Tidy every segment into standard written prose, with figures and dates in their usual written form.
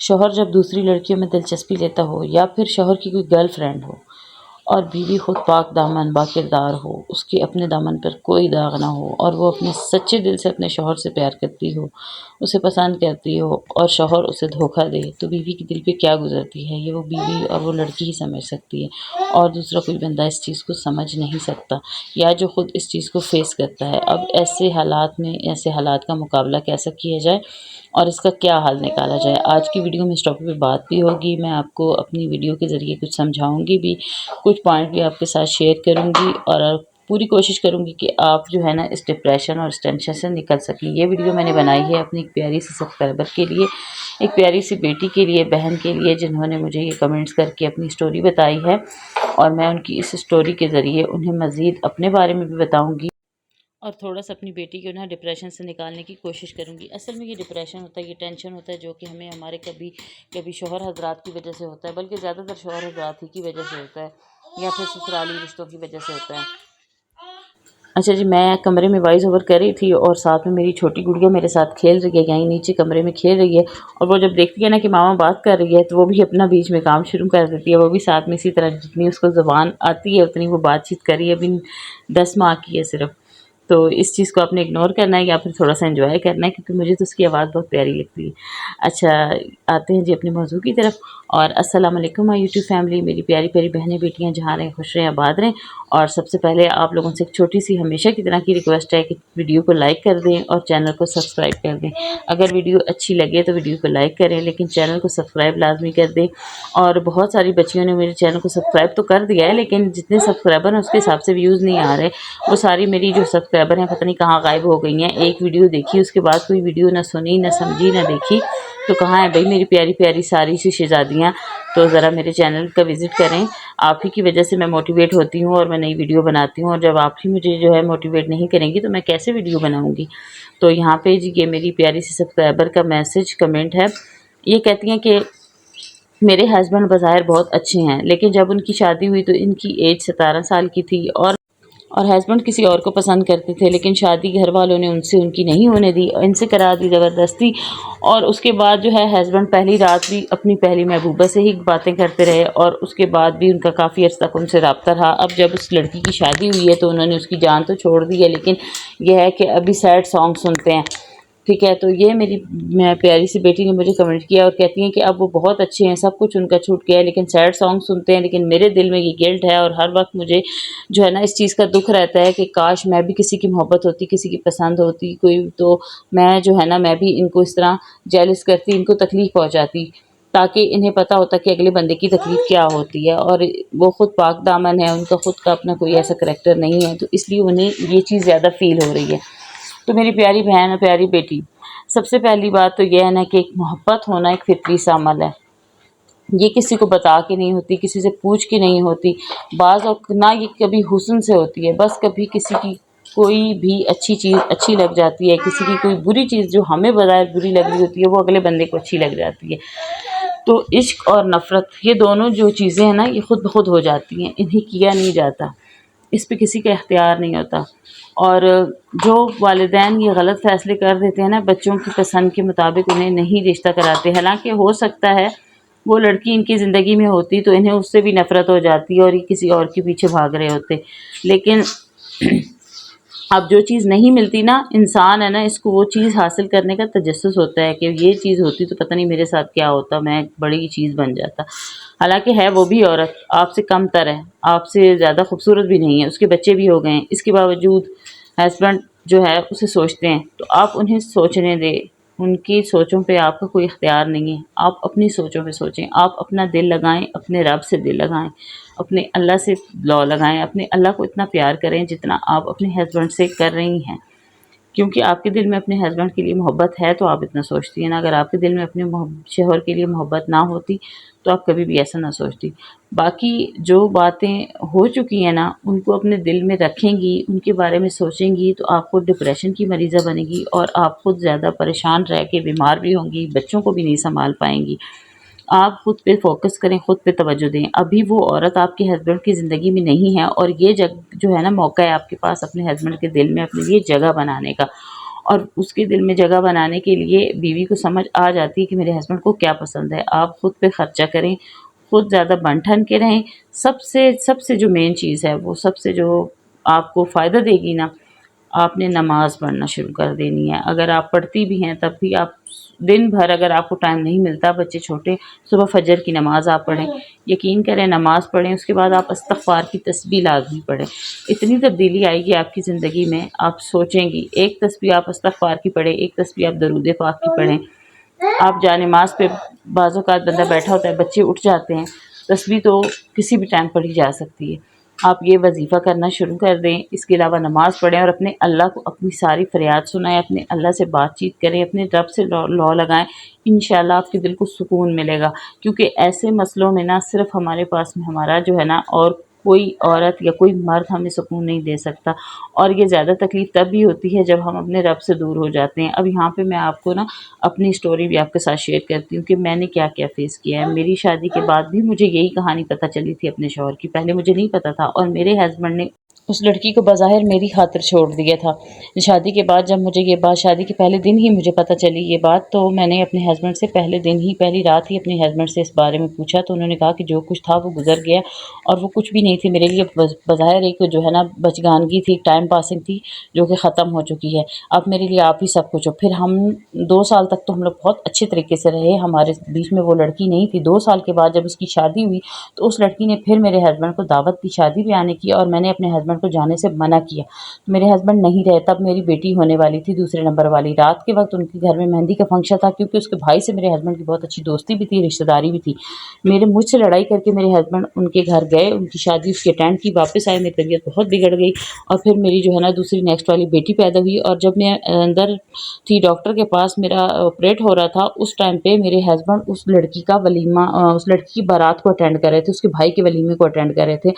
شوہر جب دوسری لڑکیوں میں دلچسپی لیتا ہو یا پھر شوہر کی کوئی گرل فرینڈ ہو اور بیوی خود پاک دامن با کردار ہو، اس کے اپنے دامن پر کوئی داغ نہ ہو اور وہ اپنے سچے دل سے اپنے شوہر سے پیار کرتی ہو، اسے پسند کرتی ہو اور شوہر اسے دھوکہ دے تو بیوی کے دل پہ کیا گزرتی ہے یہ وہ بیوی اور وہ لڑکی ہی سمجھ سکتی ہے، اور دوسرا کوئی بندہ اس چیز کو سمجھ نہیں سکتا یا جو خود اس چیز کو فیس کرتا ہے۔ اب ایسے حالات میں ایسے حالات کا مقابلہ کیسا کیا جائے اور اس کا کیا حل نکالا جائے، آج کی ویڈیو میں اس ٹاپک پہ بات بھی ہوگی۔ میں آپ کو اپنی ویڈیو کے ذریعے کچھ سمجھاؤں گی بھی، کچھ پوائنٹ بھی آپ کے ساتھ شیئر کروں گی اور پوری کوشش کروں گی کہ آپ جو ہے نا اس ڈپریشن اور اس ٹینشن سے نکل سکیں۔ یہ ویڈیو میں نے بنائی ہے اپنی ایک پیاری سی سبسکرائبر کے لیے، ایک پیاری سی بیٹی کے لیے، بہن کے لیے، جنہوں نے مجھے یہ کمنٹس کر کے اپنی سٹوری بتائی ہے، اور میں ان کی اس سٹوری کے ذریعے انہیں مزید اپنے بارے میں بھی بتاؤں گی اور تھوڑا سا اپنی بیٹی کو نا ڈپریشن سے نکالنے کی کوشش کروں گی۔ اصل میں یہ ڈپریشن ہوتا ہے، یہ ٹینشن ہوتا ہے جو کہ ہمیں ہمارے کبھی شوہر حضرات کی وجہ سے ہوتا ہے، بلکہ زیادہ تر شوہر حضرات ہی کی وجہ سے ہوتا ہے یا پھر سسرالی رشتوں کی وجہ سے ہوتا ہے۔ اچھا جی، میں کمرے میں وائس اوور کر رہی تھی اور ساتھ میں میری چھوٹی گڑیا میرے ساتھ کھیل رہی ہے، یہیں نیچے کمرے میں کھیل رہی ہے، اور وہ جب دیکھتی ہے نا کہ ماما بات کر رہی ہے تو وہ بھی اپنا بیچ میں کام شروع کر دیتی ہے، وہ بھی ساتھ میں اسی طرح جتنی اس کو زبان آتی ہے اتنی وہ بات چیت کر رہی ہے، ابھی 10 ماہ کی ہے صرف۔ تو اس چیز کو آپ نے اگنور کرنا ہے یا پھر تھوڑا سا انجوائے کرنا ہے، کیونکہ مجھے تو اس کی آواز بہت پیاری لگتی ہے۔ اچھا، آتے ہیں جی اپنے موضوع کی طرف، اور السلام علیکم مائی یوٹیوب فیملی، میری پیاری پیاری بہنیں بیٹیاں جہاں رہیں خوش رہیں آباد رہیں، اور سب سے پہلے آپ لوگوں سے ایک چھوٹی سی ہمیشہ کی طرح کی ریکویسٹ ہے کہ ویڈیو کو لائک کر دیں اور چینل کو سبسکرائب کر دیں۔ اگر ویڈیو اچھی لگے تو ویڈیو کو لائک کریں لیکن چینل کو سبسکرائب لازمی کر دیں، اور بہت ساری بچیوں نے میرے چینل کو سبسکرائب تو کر دیا ہے لیکن جتنے سبسکرائبر ہیں اس کے حساب سے ویوز نہیں آ رہے، وہ ساری میری جو سبسکرائبر ہیں پتہ نہیں کہاں غائب ہو گئی ہیں، ایک ویڈیو دیکھی اس کے بعد کوئی ویڈیو نہ سنی نہ سمجھی نہ دیکھی، تو کہاں ہے بھائی میری پیاری پیاری ساری سی شہزادیاں؟ تو ذرا میرے چینل کا وزٹ کریں، آپ ہی کی وجہ سے میں موٹیویٹ ہوتی ہوں اور میں نئی ویڈیو بناتی ہوں، اور جب آپ ہی مجھے جو ہے موٹیویٹ نہیں کریں گی تو میں کیسے ویڈیو بناؤں گی؟ تو یہاں پہ جی یہ میری پیاری سی سبسکرائبر کا میسج کمنٹ ہے، یہ کہتی ہیں کہ میرے ہسبینڈ بظاہر بہت اچھے ہیں لیکن جب ان کی شادی ہوئی تو ان کی ایج 17 سال کی تھی، اور ہسبینڈ کسی اور کو پسند کرتے تھے، لیکن شادی گھر والوں نے ان کی نہیں ہونے دی، ان سے کرا دی زبردستی، اور اس کے بعد جو ہے ہسبینڈ پہلی رات بھی اپنی پہلی محبوبہ سے ہی باتیں کرتے رہے، اور اس کے بعد بھی ان کا کافی عرصہ تک ان سے رابطہ رہا۔ اب جب اس لڑکی کی شادی ہوئی ہے تو انہوں نے اس کی جان تو چھوڑ دی ہے، لیکن یہ ہے کہ ابھی سیڈ سانگ سنتے ہیں، ٹھیک ہے۔ تو یہ میری پیاری سی بیٹی نے مجھے کمنٹ کیا اور کہتی ہیں کہ اب وہ بہت اچھے ہیں، سب کچھ ان کا چھوٹ گیا ہے لیکن سیڈ سانگ سنتے ہیں، لیکن میرے دل میں یہ گلٹ ہے اور ہر وقت مجھے جو ہے نا اس چیز کا دکھ رہتا ہے کہ کاش میں بھی کسی کی محبت ہوتی، کسی کی پسند ہوتی کوئی، تو میں جو ہے نا میں بھی ان کو اس طرح جیلس کرتی، ان کو تکلیف پہنچاتی، تاکہ انہیں پتہ ہوتا کہ اگلے بندے کی تکلیف کیا ہوتی ہے، اور وہ خود پاک دامن ہے، ان کا خود کا اپنا کوئی ایسا کریکٹر نہیں ہے، تو اس لیے انہیں یہ چیز زیادہ فیل ہو رہی ہے۔ تو میری پیاری بہن اور پیاری بیٹی، سب سے پہلی بات تو یہ ہے نا کہ ایک محبت ہونا ایک فطری سا عمل ہے، یہ کسی کو بتا کے نہیں ہوتی، کسی سے پوچھ کے نہیں ہوتی، بعض اوقات نہ یہ کبھی حسن سے ہوتی ہے، بس کبھی کسی کی کوئی بھی اچھی چیز اچھی لگ جاتی ہے، کسی کی کوئی بری چیز جو ہمیں بظاہر بری لگ رہی ہوتی ہے وہ اگلے بندے کو اچھی لگ جاتی ہے۔ تو عشق اور نفرت یہ دونوں جو چیزیں ہیں نا یہ خود بخود ہو جاتی ہیں، انہیں کیا نہیں جاتا، اس پہ کسی کا اختیار نہیں ہوتا، اور جو والدین یہ غلط فیصلے کر دیتے ہیں نا بچوں کی پسند کے مطابق انہیں نہیں رشتہ کراتے، حالانکہ ہو سکتا ہے وہ لڑکی ان کی زندگی میں ہوتی تو انہیں اس سے بھی نفرت ہو جاتی اور یہ کسی اور کے پیچھے بھاگ رہے ہوتے، لیکن اب جو چیز نہیں ملتی نا، انسان ہے نا اس کو وہ چیز حاصل کرنے کا تجسس ہوتا ہے کہ یہ چیز ہوتی تو پتہ نہیں میرے ساتھ کیا ہوتا، میں ایک بڑی چیز بن جاتا، حالانکہ ہے وہ بھی عورت، آپ سے کم تر ہے، آپ سے زیادہ خوبصورت بھی نہیں ہے، اس کے بچے بھی ہو گئے ہیں، اس کے باوجود ہسبینڈ جو ہے اسے سوچتے ہیں، تو آپ انہیں سوچنے دیں، ان کی سوچوں پہ آپ کا کوئی اختیار نہیں ہے، آپ اپنی سوچوں پہ سوچیں، آپ اپنا دل لگائیں، اپنے رب سے دل لگائیں، اپنے اللہ سے لو لگائیں، اپنے اللہ کو اتنا پیار کریں جتنا آپ اپنے ہسبینڈ سے کر رہی ہیں، کیونکہ آپ کے دل میں اپنے ہسبینڈ کے لیے محبت ہے تو آپ اتنا سوچتی ہیں نا، اگر آپ کے دل میں اپنے شوہر کے لیے محبت نہ ہوتی تو آپ کبھی بھی ایسا نہ سوچتی۔ باقی جو باتیں ہو چکی ہیں نا ان کو اپنے دل میں رکھیں گی، ان کے بارے میں سوچیں گی تو آپ خود ڈپریشن کی مریضہ بنے گی اور آپ خود زیادہ پریشان رہ کے بیمار بھی ہوں گی، بچوں کو بھی نہیں سنبھال پائیں گی۔ آپ خود پہ فوکس کریں، خود پہ توجہ دیں، ابھی وہ عورت آپ کے ہسبینڈ کی زندگی میں نہیں ہے، اور یہ جو ہے نا موقع ہے آپ کے پاس اپنے ہسبینڈ کے دل میں اپنے لیے جگہ بنانے کا، اور اس کے دل میں جگہ بنانے کے لیے بیوی کو سمجھ آ جاتی ہے کہ میرے ہسبینڈ کو کیا پسند ہے۔ آپ خود پہ خرچہ کریں، خود زیادہ بن ٹھن کے رہیں۔ سب سے جو مین چیز ہے، وہ سب سے جو آپ کو فائدہ دے گی نا، آپ نے نماز پڑھنا شروع کر دینی ہے۔ اگر آپ پڑھتی بھی ہیں تب بھی آپ دن بھر، اگر آپ کو ٹائم نہیں ملتا، بچے چھوٹے، صبح فجر کی نماز آپ پڑھیں، یقین کریں نماز پڑھیں، اس کے بعد آپ استغفار کی تسبیح لازمی پڑھیں۔ اتنی تبدیلی آئے گی آپ کی زندگی میں، آپ سوچیں گی ایک تسبیح آپ استغفار کی پڑھیں، ایک تسبیح آپ درود پاک کی پڑھیں۔ آپ جانماز پہ بعض اوقات بندہ بیٹھا ہوتا ہے، بچے اٹھ جاتے ہیں، تسبیح تو کسی بھی ٹائم پڑھی جا سکتی ہے۔ آپ یہ وظیفہ کرنا شروع کر دیں، اس کے علاوہ نماز پڑھیں اور اپنے اللہ کو اپنی ساری فریاد سنائیں، اپنے اللہ سے بات چیت کریں، اپنے رب سے لو لگائیں۔ انشاءاللہ آپ کے دل کو سکون ملے گا، کیونکہ ایسے مسئلوں میں نہ صرف ہمارے پاس میں ہمارا جو ہے نا، اور کوئی عورت یا کوئی مرد ہمیں سکون نہیں دے سکتا۔ اور یہ زیادہ تکلیف تب بھی ہوتی ہے جب ہم اپنے رب سے دور ہو جاتے ہیں۔ اب یہاں پہ میں آپ کو نا اپنی سٹوری بھی آپ کے ساتھ شیئر کرتی ہوں کہ میں نے کیا کیا فیس کیا ہے۔ میری شادی کے بعد بھی مجھے یہی کہانی پتہ چلی تھی اپنے شوہر کی، پہلے مجھے نہیں پتہ تھا، اور میرے ہسبینڈ نے اس لڑکی کو بظاہر میری خاطر چھوڑ دیا تھا۔ شادی کے بعد جب مجھے یہ بات، شادی کے پہلے دن ہی مجھے پتہ چلی یہ بات، تو میں نے اپنے ہسبینڈ سے پہلی رات ہی اپنے ہسبینڈ سے اس بارے میں پوچھا، تو انہوں نے کہا کہ جو کچھ تھا وہ گزر گیا، اور وہ کچھ بھی نہیں تھی میرے لیے، بظاہر ایک جو ہے نا بچگانگی تھی، ٹائم پاسنگ تھی جو کہ ختم ہو چکی ہے۔ اب میرے لیے آپ ہی سب کچھ ہو۔ پھر ہم 2 سال تک تو ہم لوگ بہت اچھے طریقے سے رہے، ہمارے بیچ میں وہ لڑکی نہیں تھی۔ 2 سال کے بعد جب اس کی شادی ہوئی تو اس لڑکی نے پھر میرے ہسبینڈ کو دعوت دی شادی پہ آنے کی، اور میں نے اپنے ہسبینڈ کو جانے سے منع کیا۔ میرے ہسبینڈ نہیں رہے، تب میری بیٹی ہونے والی تھی دوسرے نمبر والی۔ رات کے وقت ان کے گھر میں مہندی کا فنکشن تھا، کیونکہ اس کے بھائی سے میرے ہسبینڈ کی بہت اچھی دوستی بھی تھی، رشتہ داری بھی تھی۔ مجھ سے لڑائی کر کے میرے ہسبینڈ ان کے گھر گئے، ان کی شادی اس کی اٹینڈ کی، واپس آئے، میری طبیعت بہت بگڑ گئی، اور پھر میری جو ہے نا دوسری نیکسٹ والی بیٹی پیدا ہوئی، اور جب میں اندر تھی ڈاکٹر کے پاس، میرا آپریٹ ہو رہا تھا، اس ٹائم پہ میرے ہسبینڈ اس لڑکی کا ولیمہ، اس لڑکی کی بارات کو اٹینڈ کر رہے تھے، اس کے بھائی کے ولیمے کو اٹینڈ کر رہے تھے۔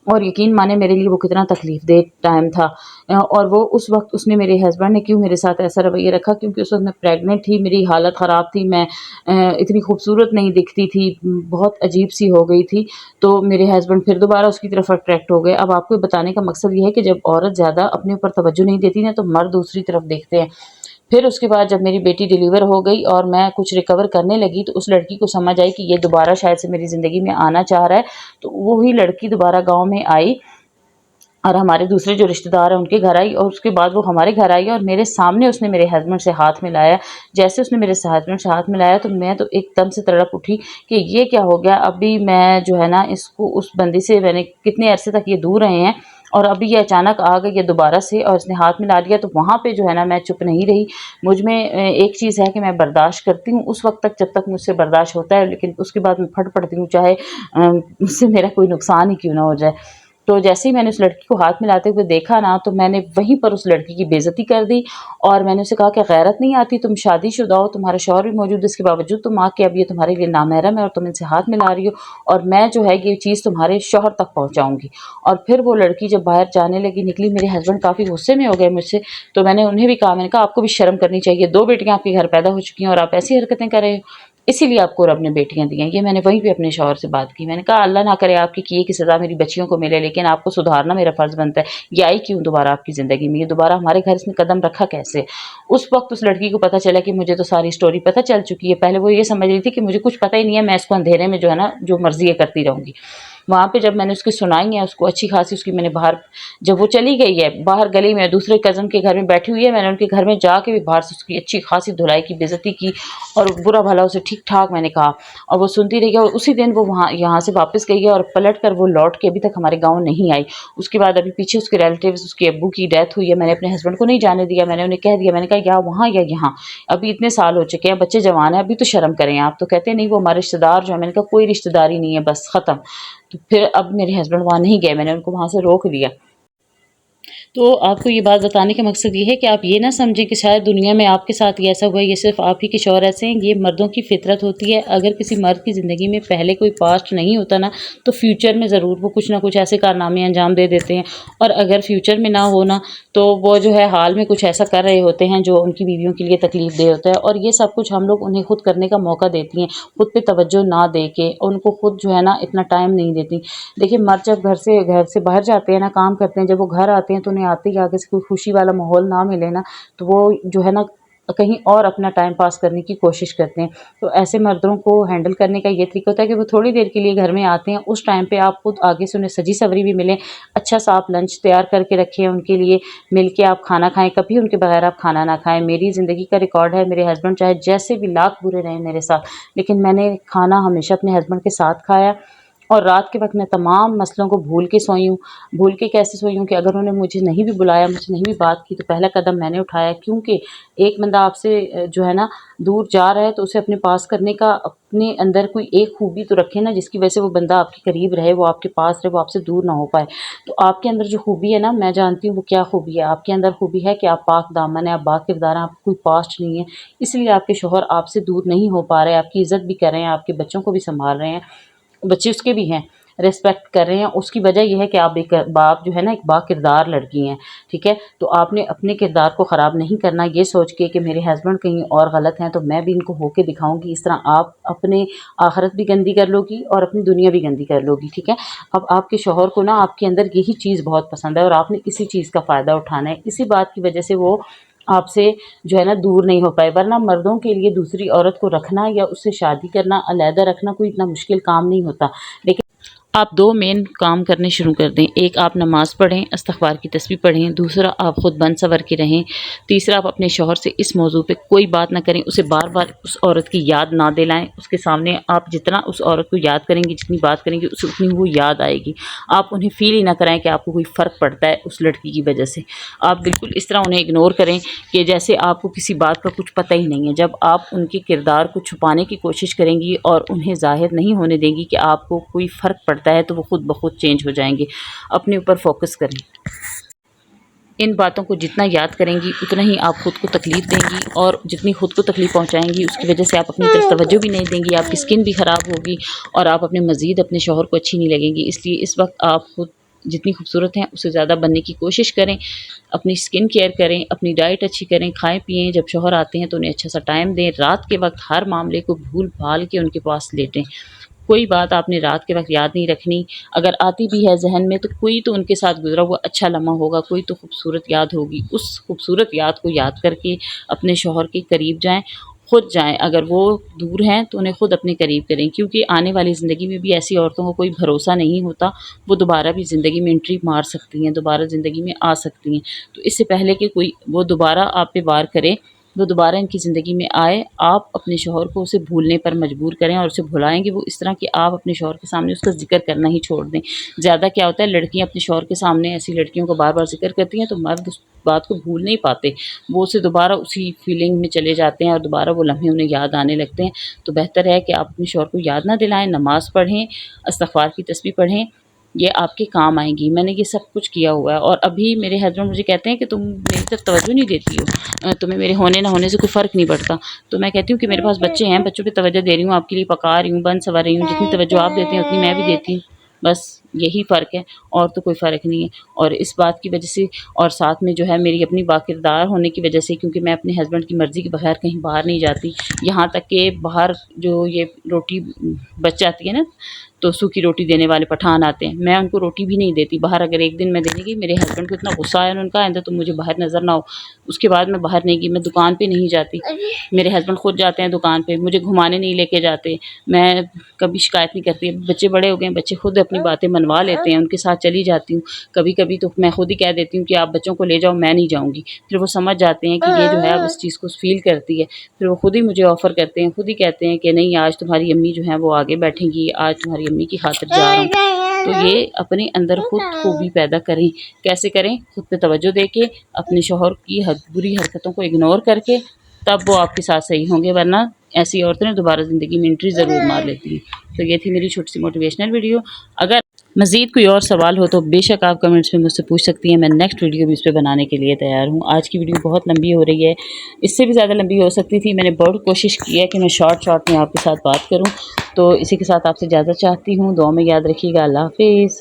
اور یقین مانے میرے لیے وہ کتنا تکلیف دہ ٹائم تھا، اور وہ اس وقت اس نے، میرے ہسبینڈ نے کیوں میرے ساتھ ایسا رویہ رکھا، کیونکہ اس وقت میں پریگننٹ تھی، میری حالت خراب تھی، میں اتنی خوبصورت نہیں دکھتی تھی، بہت عجیب سی ہو گئی تھی، تو میرے ہسبینڈ پھر دوبارہ اس کی طرف اٹریکٹ ہو گئے۔ اب آپ کو بتانے کا مقصد یہ ہے کہ جب عورت زیادہ اپنے اوپر توجہ نہیں دیتی نا، تو مرد دوسری طرف دیکھتے ہیں۔ پھر اس کے بعد جب میری بیٹی ڈیلیور ہو گئی اور میں کچھ ریکور کرنے لگی، تو اس لڑکی کو سمجھ آئی کہ یہ دوبارہ شاید سے میری زندگی میں آنا چاہ رہا ہے، تو وہی لڑکی دوبارہ گاؤں میں آئی، اور ہمارے دوسرے جو رشتہ دار ہیں ان کے گھر آئی، اور اس کے بعد وہ ہمارے گھر آئی، اور میرے سامنے اس نے میرے ہسبینڈ سے ہاتھ ملایا۔ جیسے اس نے میرے ہسبینڈ سے ہاتھ ملایا تو میں تو ایک دم سے تڑپ اٹھی کہ یہ کیا ہو گیا۔ ابھی میں جو ہے نا اس بندی سے میں نے کتنے عرصے تک یہ دور رہے ہیں، اور ابھی یہ اچانک آ گئی یہ دوبارہ سے، اور اس نے ہاتھ ملا لیا، تو وہاں پہ جو ہے نا میں چپ نہیں رہی۔ مجھ میں ایک چیز ہے کہ میں برداشت کرتی ہوں اس وقت تک جب تک مجھ سے برداشت ہوتا ہے، لیکن اس کے بعد میں پھٹ پڑتی ہوں، چاہے مجھ سے میرا کوئی نقصان ہی کیوں نہ ہو جائے۔ تو جیسے ہی میں نے اس لڑکی کو ہاتھ ملاتے ہوئے دیکھا نا، تو میں نے وہیں پر اس لڑکی کی بے عزتی کر دی، اور میں نے اسے کہا کہ غیرت نہیں آتی، تم شادی شدہ ہو، تمہارا شوہر بھی موجود ہے، اس کے باوجود تم آ کے اب یہ تمہارے لیے نامحرم ہے اور تم ان سے ہاتھ ملا رہی ہو، اور میں جو ہے یہ چیز تمہارے شوہر تک پہنچاؤں گی۔ اور پھر وہ لڑکی جب باہر جانے لگی، نکلی، میرے ہسبینڈ کافی غصے میں ہو گئے مجھ سے، تو میں نے انہیں بھی کہا، میں نے کہا آپ کو بھی شرم کرنی چاہیے، 2 بیٹیاں آپ کے گھر پیدا ہو چکی ہیں اور آپ ایسی حرکتیں کر رہے ہو، اسی لیے آپ کو رب نے بیٹیاں دی ہیں۔ یہ میں نے وہیں پہ اپنے شوہر سے بات کی، میں نے کہا اللہ نہ کرے آپ کی کیے کی سزا میری بچیوں کو ملے، لیکن آپ کو سدھارنا میرا فرض بنتا ہے۔ یہ آئی کیوں دوبارہ آپ کی زندگی میں، یہ دوبارہ ہمارے گھر اس نے قدم رکھا کیسے؟ اس وقت اس لڑکی کو پتہ چلا کہ مجھے تو ساری سٹوری پتہ چل چکی ہے۔ پہلے وہ یہ سمجھ رہی تھی کہ مجھے کچھ پتہ ہی نہیں ہے، میں اس کو اندھیرے میں جو ہے نا جو مرضی کرتی رہوں گی۔ وہاں پہ جب میں نے اس کی سنائی ہے، اس کو اچھی خاصی، اس کی میں نے باہر، جب وہ چلی گئی ہے باہر گلی میں دوسرے کزن کے گھر میں بیٹھی ہوئی ہے، میں نے ان کے گھر میں جا کے بھی باہر سے اس کی اچھی خاصی دھلائی کی، بے عزتی کی، اور برا بھلا اسے ٹھیک ٹھاک میں نے کہا، اور وہ سنتی رہی ہے، اور اسی دن وہ یہاں سے واپس گئی ہے، اور پلٹ کر وہ لوٹ کے ابھی تک ہمارے گاؤں نہیں آئی۔ اس کے بعد ابھی پیچھے اس کے ریلیٹیوز، اس کے ابو کی ڈیتھ ہوئی ہے، میں نے اپنے ہسبینڈ کو نہیں جانے دیا، میں نے انہیں کہہ دیا، میں نے کہا یا وہاں یا یہاں، ابھی اتنے سال ہو چکے ہیں، بچے جوان ہیں، ابھی تو شرم کریں آپ، تو کہتے نہیں وہ ہمارے رشتہ دار جو ہے، میں نے کہا کوئی رشتہ داری نہیں ہے، بس ختم۔ تو پھر اب میرے ہسبینڈ وہاں نہیں گئے، میں نے ان کو وہاں سے روک لیا۔ تو آپ کو یہ بات بتانے کا مقصد یہ ہے کہ آپ یہ نہ سمجھیں کہ شاید دنیا میں آپ کے ساتھ یہ ایسا ہوا ہے، یہ صرف آپ ہی کے شوہر ایسے ہیں، یہ مردوں کی فطرت ہوتی ہے۔ اگر کسی مرد کی زندگی میں پہلے کوئی پاسٹ نہیں ہوتا نا، تو فیوچر میں ضرور وہ کچھ نہ کچھ ایسے کارنامے انجام دے دیتے ہیں، اور اگر فیوچر میں نہ ہونا تو وہ جو ہے حال میں کچھ ایسا کر رہے ہوتے ہیں جو ان کی بیویوں کے لیے تکلیف دہ ہوتا ہے، اور یہ سب کچھ ہم لوگ انہیں خود کرنے کا موقع دیتی ہیں، خود پہ توجہ نہ دے کے، ان کو خود جو ہے نا اتنا ٹائم نہیں دیتی۔ دیکھیں مرد جب گھر سے باہر جاتے ہیں نا، کام کرتے ہیں، جب وہ گھر آتے ہیں تو انہیں آتے ہی آگے سے کوئی خوشی والا ماحول نہ ملے نا تو وہ جو ہے نا کہیں اور اپنا ٹائم پاس کرنے کی کوشش کرتے ہیں۔ تو ایسے مردوں کو ہینڈل کرنے کا یہ طریقہ ہوتا ہے کہ وہ تھوڑی دیر کے لیے گھر میں آتے ہیں، اس ٹائم پہ آپ خود آگے سے انہیں سجی سوری بھی ملیں، اچھا سا آپ لنچ تیار کر کے رکھیں ان کے لیے، مل کے آپ کھانا کھائیں، کبھی ان کے بغیر آپ کھانا نہ کھائیں۔ میری زندگی کا ریکارڈ ہے، میرے ہسبینڈ چاہے جیسے بھی لاکھ برے رہیں میرے ساتھ، لیکن میں نے کھانا ہمیشہ اپنے ہسبینڈ کے ساتھ کھایا، اور رات کے وقت میں تمام مسئلوں کو بھول کے سوئی ہوں۔ بھول کے کیسے سوئی ہوں کہ اگر انہوں نے مجھے نہیں بھی بلایا، مجھ سے نہیں بھی بات کی، تو پہلا قدم میں نے اٹھایا، کیونکہ ایک بندہ آپ سے جو ہے نا دور جا رہا ہے تو اسے اپنے پاس کرنے کا اپنے اندر کوئی ایک خوبی تو رکھے نا، جس کی وجہ سے وہ بندہ آپ کے قریب رہے، وہ آپ کے پاس رہے، وہ آپ سے دور نہ ہو پائے۔ تو آپ کے اندر جو خوبی ہے نا، میں جانتی ہوں وہ کیا خوبی ہے۔ آپ کے اندر خوبی ہے کہ آپ پاک دامن ہیں، آپ با کردار ہیں، آپ کوئی پاسٹ نہیں ہے، اس لیے آپ کے شوہر آپ سے دور نہیں ہو پا رہے، آپ کی عزت بھی کر رہے ہیں، آپ کے بچوں کو بھی سنبھال رہے ہیں، بچے اس کے بھی ہیں، ریسپیکٹ کر رہے ہیں۔ اس کی وجہ یہ ہے کہ آپ ایک باپ جو ہے نا ایک با کردار لڑکی ہیں، ٹھیک ہے؟ تو آپ نے اپنے کردار کو خراب نہیں کرنا، یہ سوچ کے کہ میرے ہسبینڈ کہیں اور غلط ہیں تو میں بھی ان کو ہو کے دکھاؤں گی، اس طرح آپ اپنے آخرت بھی گندی کر لو گی اور اپنی دنیا بھی گندی کر لو گی، ٹھیک ہے؟ اب آپ کے شوہر کو نا آپ کے اندر یہی چیز بہت پسند ہے، اور آپ نے اسی چیز کا فائدہ اٹھانا ہے، اسی بات کی وجہ سے وہ آپ سے جو ہے نا دور نہیں ہو پائے۔ ورنہ مردوں کے لیے دوسری عورت کو رکھنا یا اس سے شادی کرنا، علیحدہ رکھنا کوئی اتنا مشکل کام نہیں ہوتا، لیکن آپ دو مین کام کرنے شروع کر دیں۔ ایک آپ نماز پڑھیں، استغفار کی تسبیح پڑھیں، دوسرا آپ خود بن سنور کے رہیں، تیسرا آپ اپنے شوہر سے اس موضوع پہ کوئی بات نہ کریں، اسے بار بار اس عورت کی یاد نہ دلائیں، اس کے سامنے آپ جتنا اس عورت کو یاد کریں گی، جتنی بات کریں گی، اسے اتنی وہ یاد آئے گی۔ آپ انہیں فیل ہی نہ کرائیں کہ آپ کو کوئی فرق پڑتا ہے اس لڑکی کی وجہ سے، آپ بالکل اس طرح انہیں اگنور کریں کہ جیسے آپ کو کسی بات کا کچھ پتہ ہی نہیں ہے۔ جب آپ ان کے کردار کو چھپانے کی کوشش کریں گی اور انہیں ظاہر نہیں ہونے دیں گی کہ آپ کو کوئی فرق پڑتا ہے، تو وہ خود بخود چینج ہو جائیں گے۔ اپنے اوپر فوکس کریں، ان باتوں کو جتنا یاد کریں گی اتنا ہی آپ خود کو تکلیف دیں گی، اور جتنی خود کو تکلیف پہنچائیں گی اس کی وجہ سے آپ اپنی طرف توجہ بھی نہیں دیں گی، آپ کی سکن بھی خراب ہوگی، اور آپ اپنے مزید اپنے شوہر کو اچھی نہیں لگیں گی۔ اس لیے اس وقت آپ خود جتنی خوبصورت ہیں اس سے زیادہ بننے کی کوشش کریں، اپنی سکن کیئر کریں، اپنی ڈائٹ اچھی کریں، کھائیں پئیں، جب شوہر آتے ہیں تو انہیں اچھا سا ٹائم دیں، رات کے وقت ہر معاملے کو بھول بھال کے ان کے پاس لیٹیں۔ کوئی بات آپ نے رات کے وقت یاد نہیں رکھنی، اگر آتی بھی ہے ذہن میں تو کوئی تو ان کے ساتھ گزرا ہوا اچھا لمحہ ہوگا، کوئی تو خوبصورت یاد ہوگی، اس خوبصورت یاد کو یاد کر کے اپنے شوہر کے قریب جائیں، خود جائیں، اگر وہ دور ہیں تو انہیں خود اپنے قریب کریں، کیونکہ آنے والی زندگی میں بھی ایسی عورتوں کو کوئی بھروسہ نہیں ہوتا، وہ دوبارہ بھی زندگی میں انٹری مار سکتی ہیں، دوبارہ زندگی میں آ سکتی ہیں۔ تو اس سے پہلے کہ کوئی وہ دوبارہ آپ پہ وار کرے، وہ دوبارہ ان کی زندگی میں آئے، آپ اپنے شوہر کو اسے بھولنے پر مجبور کریں، اور اسے بھلائیں گے وہ اس طرح کہ آپ اپنے شوہر کے سامنے اس کا ذکر کرنا ہی چھوڑ دیں۔ زیادہ کیا ہوتا ہے، لڑکیاں اپنے شوہر کے سامنے ایسی لڑکیوں کو بار بار ذکر کرتی ہیں تو مرد اس بات کو بھول نہیں پاتے، وہ اسے دوبارہ اسی فیلنگ میں چلے جاتے ہیں اور دوبارہ وہ لمحے انہیں یاد آنے لگتے ہیں۔ تو بہتر ہے کہ آپ اپنے شوہر کو یاد نہ دلائیں، نماز پڑھیں، استغفار کی تسبیح پڑھیں، یہ آپ کے کام آئیں گی۔ میں نے یہ سب کچھ کیا ہوا ہے، اور ابھی میرے ہسبینڈ مجھے کہتے ہیں کہ تم میری طرف توجہ نہیں دیتی ہو، تمہیں میرے ہونے نہ ہونے سے کوئی فرق نہیں پڑتا۔ تو میں کہتی ہوں کہ میرے پاس بچے ہیں، بچوں پہ توجہ دے رہی ہوں، آپ کے لیے پکا رہی ہوں، بن سنور رہی ہوں، جتنی توجہ آپ دیتے ہیں اتنی میں بھی دیتی ہوں، بس یہی فرق ہے، اور تو کوئی فرق نہیں ہے۔ اور اس بات کی وجہ سے، اور ساتھ میں جو ہے میری اپنی باکردار ہونے کی وجہ سے، کیونکہ میں اپنے ہسبینڈ کی مرضی کے بغیر کہیں باہر نہیں جاتی، یہاں تک کہ باہر جو یہ روٹی بچ جاتی ہے نا تو سوکھی روٹی دینے والے پٹھان آتے ہیں، میں ان کو روٹی بھی نہیں دیتی باہر۔ اگر ایک دن میں دینے گئی، میرے ہسبینڈ کو اتنا غصہ آیا ان کا، آئندہ تم مجھے باہر نظر نہ ہو، اس کے بعد میں باہر نہیں گئی، میں دکان پہ نہیں جاتی، میرے ہسبینڈ خود جاتے ہیں دکان پہ، مجھے گھمانے نہیں لے کے جاتے، میں کبھی شکایت نہیں کرتی۔ بچے بڑے ہو گئے ہیں، بچے خود اپنی باتیں منوا لیتے ہیں، ان کے ساتھ چلی جاتی ہوں، کبھی کبھی تو میں خود ہی کہہ دیتی ہوں کہ آپ بچوں کو لے جاؤ، میں نہیں جاؤں گی، پھر وہ سمجھ جاتے ہیں کہ یہ جو ہے اب اس چیز کو فیل کرتی ہے، پھر وہ خود ہی مجھے آفر کرتے ہیں، خود ہی کہتے ہیں کہ نہیں آج تمہاری امی جو ہیں وہ آگے بیٹھیں گی، آج تمہاری امی کی خاطر جا رہا ہوں۔ تو یہ اپنے اندر خود خوبی پیدا کریں، کیسے کریں؟ خود پہ توجہ دے کے، اپنے شوہر کی بری حرکتوں کو اگنور کر کے، تب وہ آپ کے ساتھ صحیح ہوں گے، ورنہ ایسی عورتیں دوبارہ زندگی میں انٹری ضرور مار لیتی ہیں۔ تو یہ تھی میری چھوٹی سی موٹیویشنل ویڈیو۔ اگر مزید کوئی اور سوال ہو تو بے شک آپ کمنٹس میں مجھ سے پوچھ سکتی ہیں، میں نیکسٹ ویڈیو بھی اس پہ بنانے کے لیے تیار ہوں۔ آج کی ویڈیو بہت لمبی ہو رہی ہے، اس سے بھی زیادہ لمبی ہو سکتی تھی، میں نے بہت کوشش کی ہے کہ میں شارٹ میں آپ کے ساتھ بات کروں۔ تو اسی کے ساتھ آپ سے اجازت چاہتی ہوں، دعا میں یاد رکھیے گا، اللہ حافظ۔